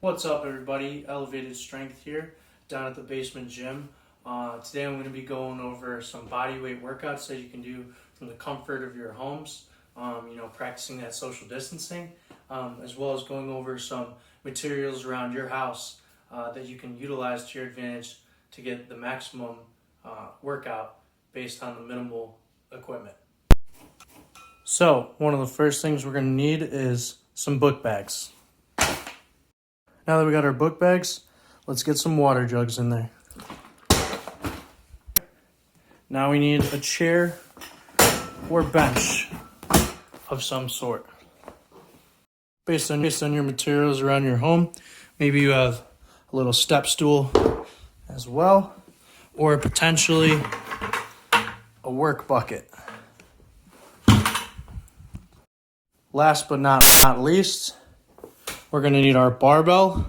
What's up, everybody? Elevated Strength here down at the basement gym. Today I'm going to be going over some body weight workouts that you can do from the comfort of your homes, practicing that social distancing, as well as going over some materials around your house that you can utilize to your advantage to get the maximum workout based on the minimal equipment. So, one of the first things we're going to need is some book bags. Now that we got our book bags, let's get some water jugs in there. Now we need a chair or bench of some sort. Based on your materials around your home, maybe you have a little step stool as well, or potentially a work bucket. Last but not least, we're going to need our barbell,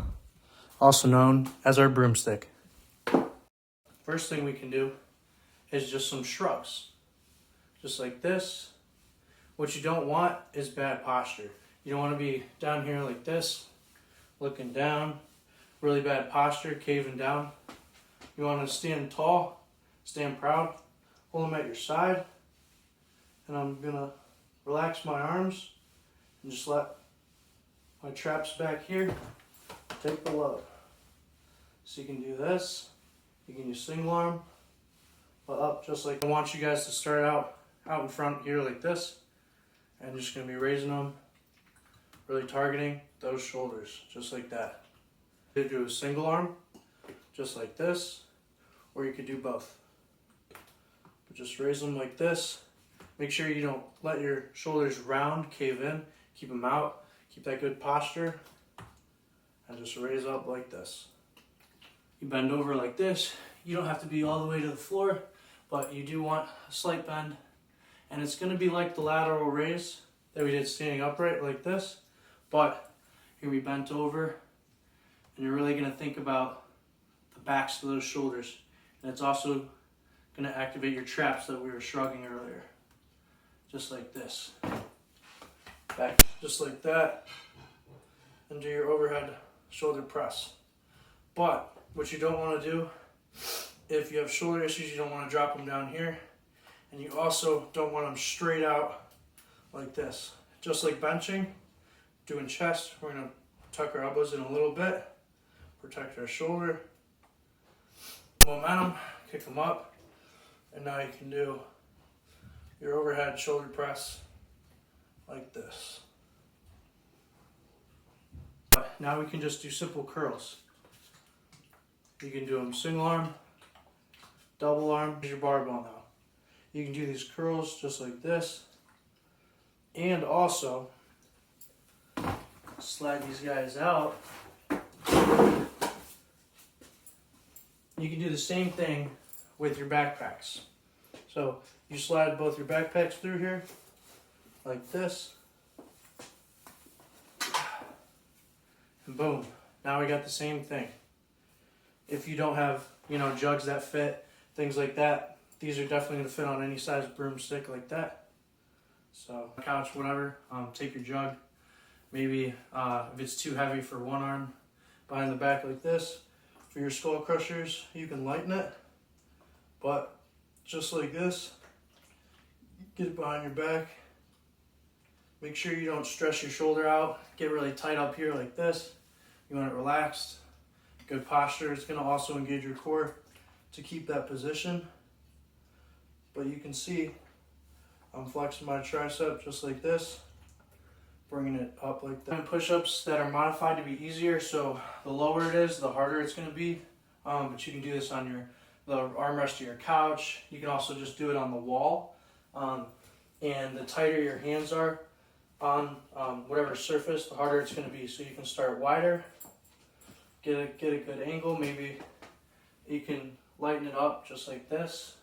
also known as our broomstick. First thing we can do is just some shrugs. Just like this. What you don't want is bad posture. You don't want to be down here like this, looking down, really bad posture, caving down. You want to stand tall, stand proud, hold them at your side, and I'm going to relax my arms and just let my traps back here take the load. So you can do this, you can use single arm, but up just like I want you guys to start out in front here like this, and just going to be raising them, really targeting those shoulders, just like that. You could do a single arm, just like this, or you could do both. But just raise them like this. Make sure you don't let your shoulders round, cave in, keep them out, keep that good posture, and just raise up like this. You bend over like this. You don't have to be all the way to the floor, but you do want a slight bend. And it's going to be like the lateral raise that we did standing upright like this, but here we bent over, and you're really going to think about the backs of those shoulders. And it's also going to activate your traps that we were shrugging earlier. Just like this. Back just like that, and do your overhead shoulder press. But what you don't want to do, if you have shoulder issues, you don't want to drop them down here, and you also don't want them straight out like this. Just like benching, doing chest, we're going to tuck our elbows in a little bit, protect our shoulder, momentum, kick them up, and now you can do your overhead shoulder press like this. But now we can just do simple curls. You can do them single arm, double arm. Here's your barbell now. You can do these curls just like this, and also slide these guys out. You can do the same thing with your backpacks. So you slide both your backpacks through here like this, and boom, now we got the same thing. If you don't have jugs that fit, things like that, these are definitely going to fit on any size broomstick like that. So couch, whatever, take your jug, maybe if it's too heavy for one arm, behind the back like this. For your skull crushers, you can lighten it, but just like this, get it behind your back. Make sure you don't stress your shoulder out. Get really tight up here like this. You want it relaxed. Good posture. It's going to also engage your core to keep that position. But you can see I'm flexing my tricep just like this, bringing it up like that. Push-ups that are modified to be easier, so the lower it is, the harder it's going to be. But you can do this on the armrest of your couch. You can also just do it on the wall. And the tighter your hands are on whatever surface, the harder it's going to be. So you can start wider, get a good angle. Maybe you can lighten it up just like this.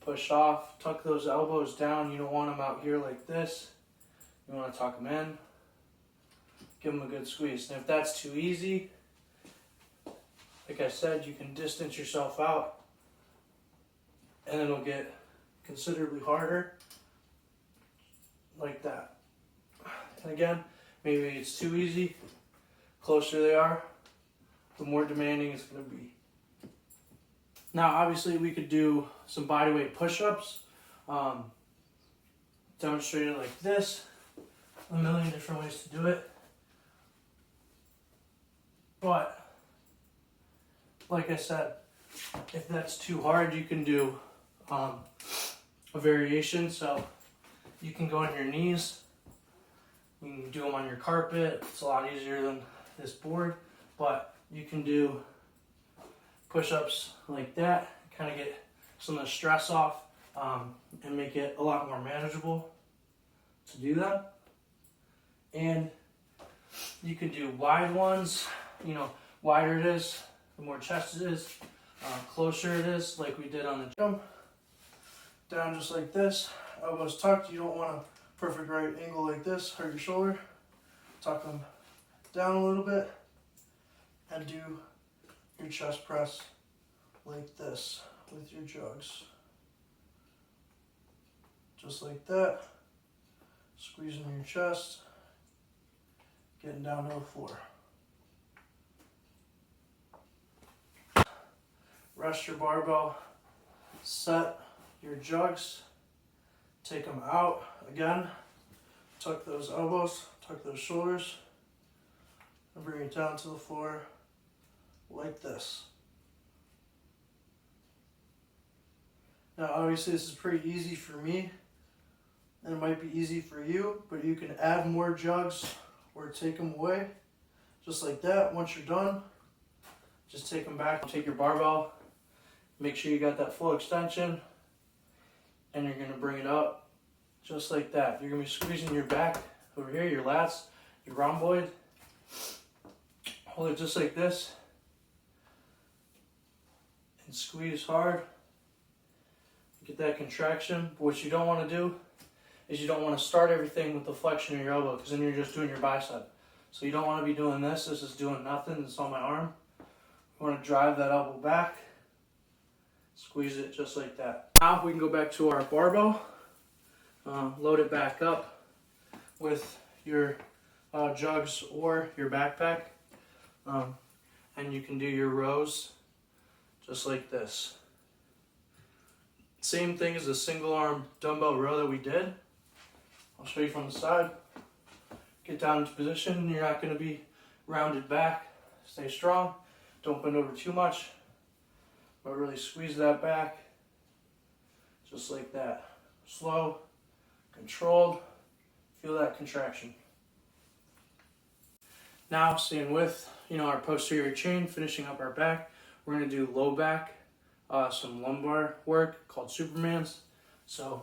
Push off, tuck those elbows down. You don't want them out here like this. You want to tuck them in. Give them a good squeeze. And if that's too easy, like I said, you can distance yourself out, and it'll get considerably harder like that. And again, maybe it's too easy, closer they are, the more demanding it's going to be. Now, obviously, we could do some bodyweight push-ups, demonstrated like this, a million different ways to do it. But, like I said, if that's too hard, you can do a variation. So you can go on your knees, you can do them on your carpet. It's a lot easier than this board, but you can do push-ups like that, kind of get some of the stress off, and make it a lot more manageable to do that. And you can do wide ones. You know, wider it is, the more chest it is, closer it is, like we did on the jump. Down just like this, elbows tucked. You don't want a perfect right angle like this, hurt your shoulder. Tuck them down a little bit and do your chest press like this with your jugs. Just like that. Squeezing your chest, getting down to the floor. Rest your barbell, set your jugs, take them out again, tuck those elbows, tuck those shoulders, and bring it down to the floor like this. Now obviously this is pretty easy for me, and it might be easy for you, but you can add more jugs or take them away, just like that. Once you're done, just take them back, take your barbell, make sure you got that full extension, and you're going to bring it up just like that. You're going to be squeezing your back over here, your lats, your rhomboid. Hold it just like this and squeeze hard. Get that contraction. But what you don't want to do is you don't want to start everything with the flexion of your elbow, because then you're just doing your bicep. So you don't want to be doing this. This is doing nothing. It's on my arm. You want to drive that elbow back. Squeeze it just like that. Now we can go back to our barbell. Load it back up with your jugs or your backpack. And you can do your rows just like this. Same thing as the single arm dumbbell row that we did. I'll show you from the side. Get down into position. You're not going to be rounded back. Stay strong. Don't bend over too much, but really squeeze that back just like that. Slow, controlled. Feel that contraction. Now, staying with our posterior chain, finishing up our back, we're going to do low back, some lumbar work called Supermans. So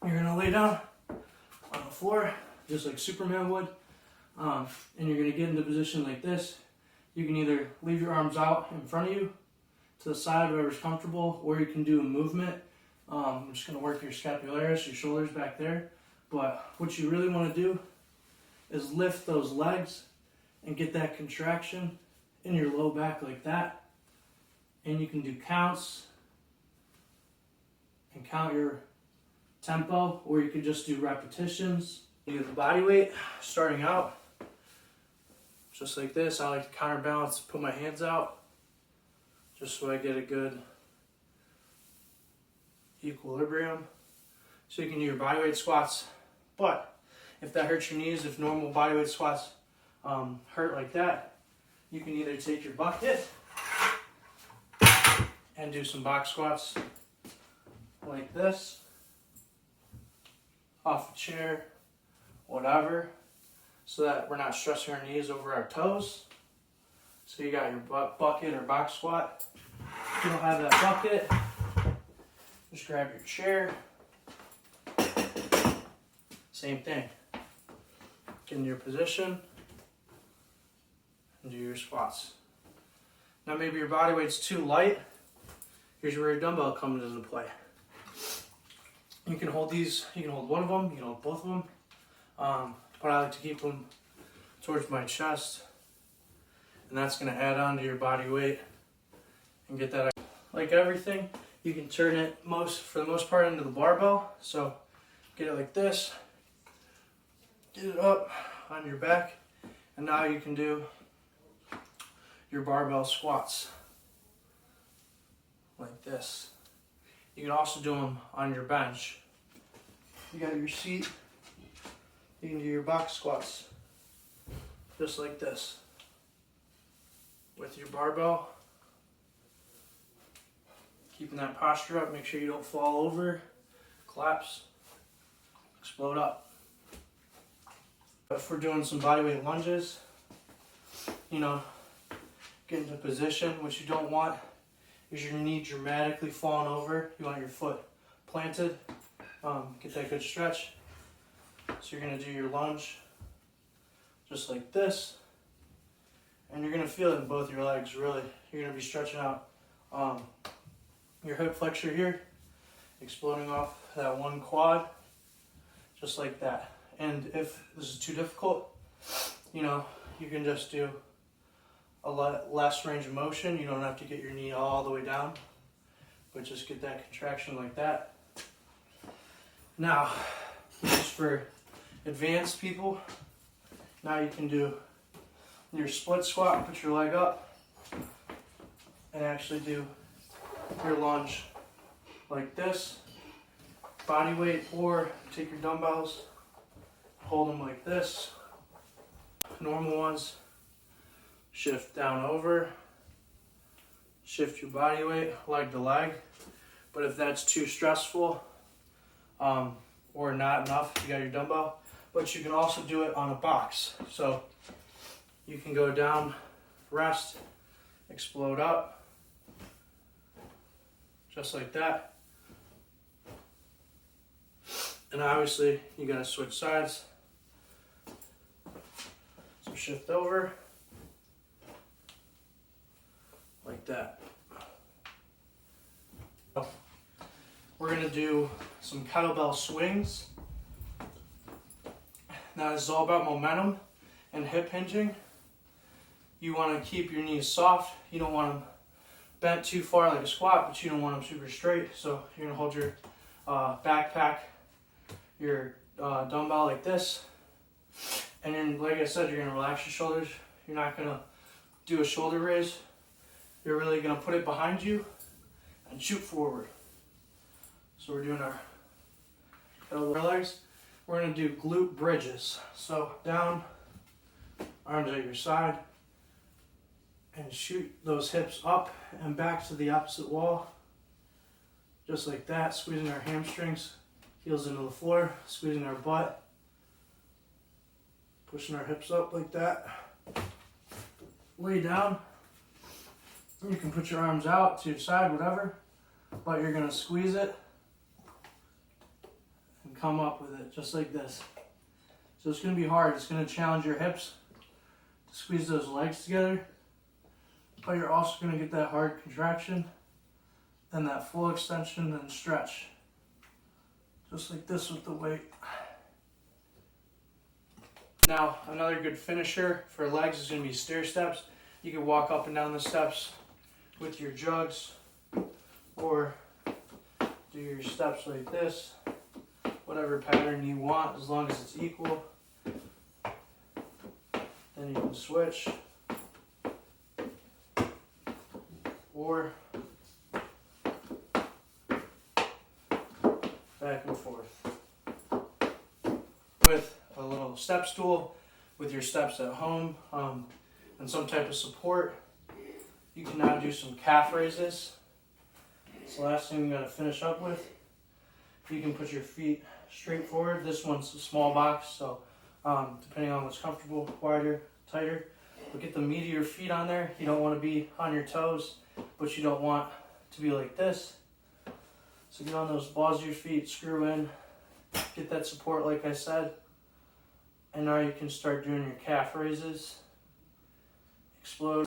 you're going to lay down on the floor just like Superman would, and you're going to get into position like this. You can either leave your arms out in front of you to the side, whatever's comfortable, or you can do a movement. I'm just going to work your scapularis, your shoulders back there. But what you really want to do is lift those legs and get that contraction in your low back like that. And you can do counts and count your tempo, or you can just do repetitions. You do the body weight starting out just like this. I like to counterbalance, put my hands out just so I get a good equilibrium. So you can do your bodyweight squats, but if that hurts your knees, if normal bodyweight squats hurt like that, you can either take your bucket and do some box squats like this, off a chair, whatever, so that we're not stressing our knees over our toes. So you got your bucket or box squat. If you don't have that bucket, just grab your chair. Same thing. Get in your position and do your squats. Now maybe your body weight's too light. Here's where your dumbbell comes into play. You can hold these, you can hold one of them, you can hold both of them. But I like to keep them towards my chest. And that's going to add on to your body weight and get that. Like everything, you can turn it for the most part into the barbell. So get it like this, get it up on your back, And now you can do your barbell squats like this. You can also do them on your bench. You got your seat, you can do your box squats just like this with your barbell. Keeping that posture up, make sure you don't fall over, collapse, explode up. If we're doing some bodyweight lunges, you know, get into position. What you don't want is your knee dramatically falling over. You want your foot planted. Get that good stretch. So you're going to do your lunge just like this. And you're going to feel it in both your legs, really. You're going to be stretching out your hip flexor here, exploding off that one quad, just like that. And if this is too difficult, you know, you can just do a lot less range of motion. You don't have to get your knee all the way down, but just get that contraction like that. Now, just for advanced people, now you can do your split squat, put your leg up, and actually do your lunge like this, body weight, or take your dumbbells, hold them like this. Normal ones, shift down over, shift your body weight, leg to leg. But if that's too stressful or not enough, you got your dumbbell. But you can also do it on a box. So you can go down, rest, explode up, just like that. And obviously you gotta switch sides. So shift over, like that. We're gonna do some kettlebell swings. Now this is all about momentum and hip hinging. You wanna keep your knees soft. You don't want them bent too far like a squat, but you don't want them super straight. So you're gonna hold your backpack, your dumbbell like this. And then, like I said, you're gonna relax your shoulders. You're not gonna do a shoulder raise. You're really gonna put it behind you and shoot forward. So we're doing our legs. We're gonna do glute bridges. So down, arms at your side, and shoot those hips up and back to the opposite wall. Just like that, squeezing our hamstrings, heels into the floor, squeezing our butt, pushing our hips up like that. Lay down. You can put your arms out to your side, whatever, but you're gonna squeeze it and come up with it, just like this. So it's gonna be hard. It's gonna challenge your hips to squeeze those legs together, but you're also gonna get that hard contraction and that full extension and stretch. Just like this with the weight. Now, another good finisher for legs is gonna be stair steps. You can walk up and down the steps with your jugs, or do your steps like this, whatever pattern you want, as long as it's equal. Then you can switch, or back and forth with a little step stool with your steps at home and some type of support. You can now do some calf raises. It's the last thing we got to finish up with. You can put your feet straight forward. This one's a small box, so depending on what's comfortable, wider, tighter. But get the meat of your feet on there. You don't want to be on your toes, but you don't want to be like this. So get on those balls of your feet, screw in, get that support like I said. And now you can start doing your calf raises. Explode